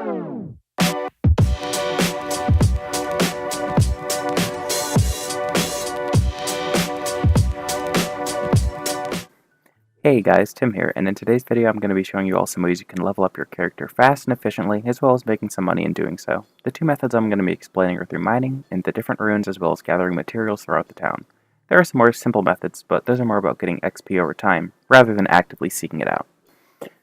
Hey guys, Tim here, and in today's video I'm going to be showing you all some ways you can level up your character fast and efficiently, as well as making some money in doing so. The two methods I'm going to be explaining are through mining and the different ruins, as well as gathering materials throughout the town. There are some more simple methods, but those are more about getting XP over time, rather than actively seeking it out.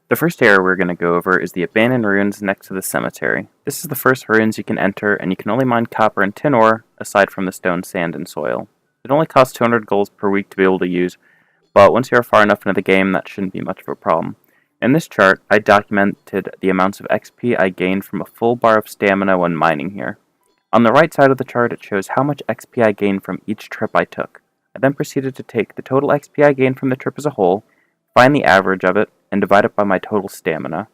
The first area we're going to go over is the abandoned ruins next to the cemetery. This is the first ruins you can enter, and you can only mine copper and tin ore, aside from the stone, sand, and soil. It only costs 200 gold per week to be able to use, but once you are far enough into the game, that shouldn't be much of a problem. In this chart, I documented the amounts of XP I gained from a full bar of stamina when mining here. On the right side of the chart, it shows how much XP I gained from each trip I took. I then proceeded to take the total XP I gained from the trip as a whole, find the average of it, and divide it by my total stamina.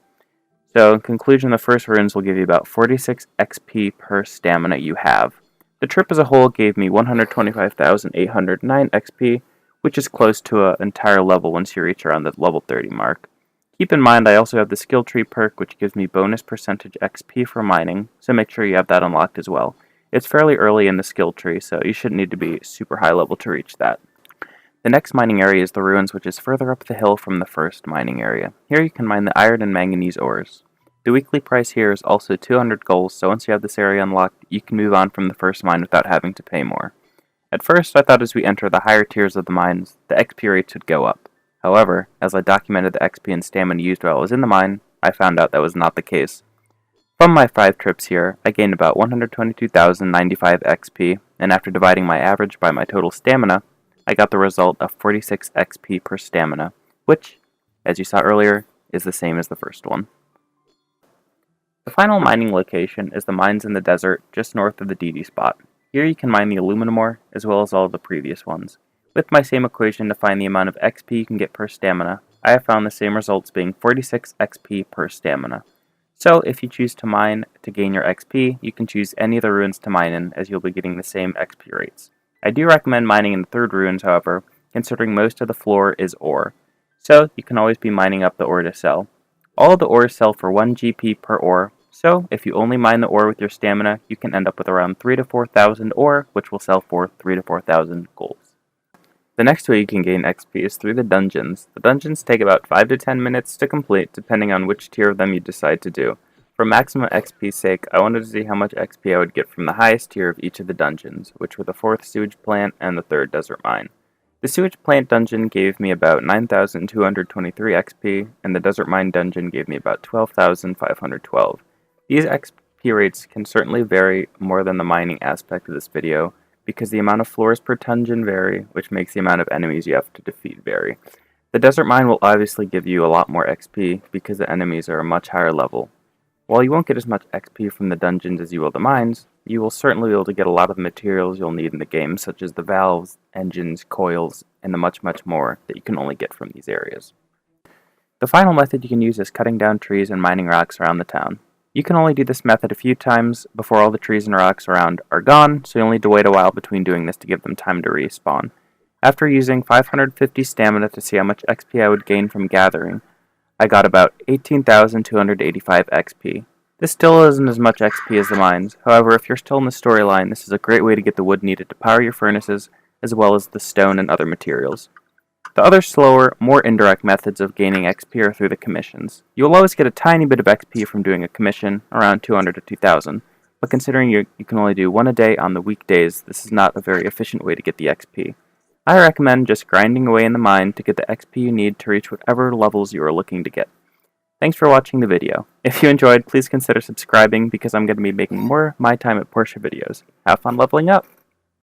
So, in conclusion, the first ruins will give you about 46 XP per stamina you have. The trip as a whole gave me 125,809 XP, which is close to an entire level once you reach around the level 30 mark. Keep in mind I also have the skill tree perk, which gives me bonus percentage XP for mining, so make sure you have that unlocked as well. It's fairly early in the skill tree, so you shouldn't need to be super high level to reach that. The next mining area is the ruins, which is further up the hill from the first mining area. Here you can mine the iron and manganese ores. The weekly price here is also 200 gold, so once you have this area unlocked, you can move on from the first mine without having to pay more. At first, I thought as we enter the higher tiers of the mines, the XP rates would go up. However, as I documented the XP and stamina used while I was in the mine, I found out that was not the case. From my 5 trips here, I gained about 122,095 XP, and after dividing my average by my total stamina, I got the result of 46 XP per stamina, which, as you saw earlier, is the same as the first one. The final mining location is the mines in the desert just north of the DD spot. Here you can mine the aluminum ore, as well as all of the previous ones. With my same equation to find the amount of XP you can get per stamina, I have found the same results being 46 XP per stamina. So if you choose to mine to gain your XP, you can choose any of the ruins to mine in, as you'll be getting the same XP rates. I do recommend mining in the third ruins, however, considering most of the floor is ore. So you can always be mining up the ore to sell. All of the ores sell for 1 GP per ore, so if you only mine the ore with your stamina, you can end up with around 3,000 to 4,000 ore, which will sell for 3,000 to 4,000 golds. The next way you can gain XP is through the dungeons. The dungeons take about 5 to 10 minutes to complete, depending on which tier of them you decide to do. For maximum XP's sake, I wanted to see how much XP I would get from the highest tier of each of the dungeons, which were the 4th sewage plant and the 3rd desert mine. The sewage plant dungeon gave me about 9,223 XP, and the desert mine dungeon gave me about 12,512. These XP rates can certainly vary more than the mining aspect of this video, because the amount of floors per dungeon vary, which makes the amount of enemies you have to defeat vary. The desert mine will obviously give you a lot more XP, because the enemies are a much higher level. While you won't get as much XP from the dungeons as you will the mines, you will certainly be able to get a lot of the materials you'll need in the game, such as the valves, engines, coils, and the much more that you can only get from these areas. The final method you can use is cutting down trees and mining rocks around the town. You can only do this method a few times before all the trees and rocks around are gone, so you'll need to wait a while between doing this to give them time to respawn. After using 550 stamina to see how much XP I would gain from gathering, I got about 18,285 XP. This still isn't as much XP as the mines, however if you're still in the storyline, this is a great way to get the wood needed to power your furnaces, as well as the stone and other materials. The other slower, more indirect methods of gaining XP are through the commissions. You will always get a tiny bit of XP from doing a commission, around 200 to 2,000, but considering you can only do one a day on the weekdays, this is not a very efficient way to get the XP. I recommend just grinding away in the mine to get the XP you need to reach whatever levels you are looking to get. Thanks for watching the video. If you enjoyed, please consider subscribing because I'm going to be making more My Time at Portia videos. Have fun leveling up!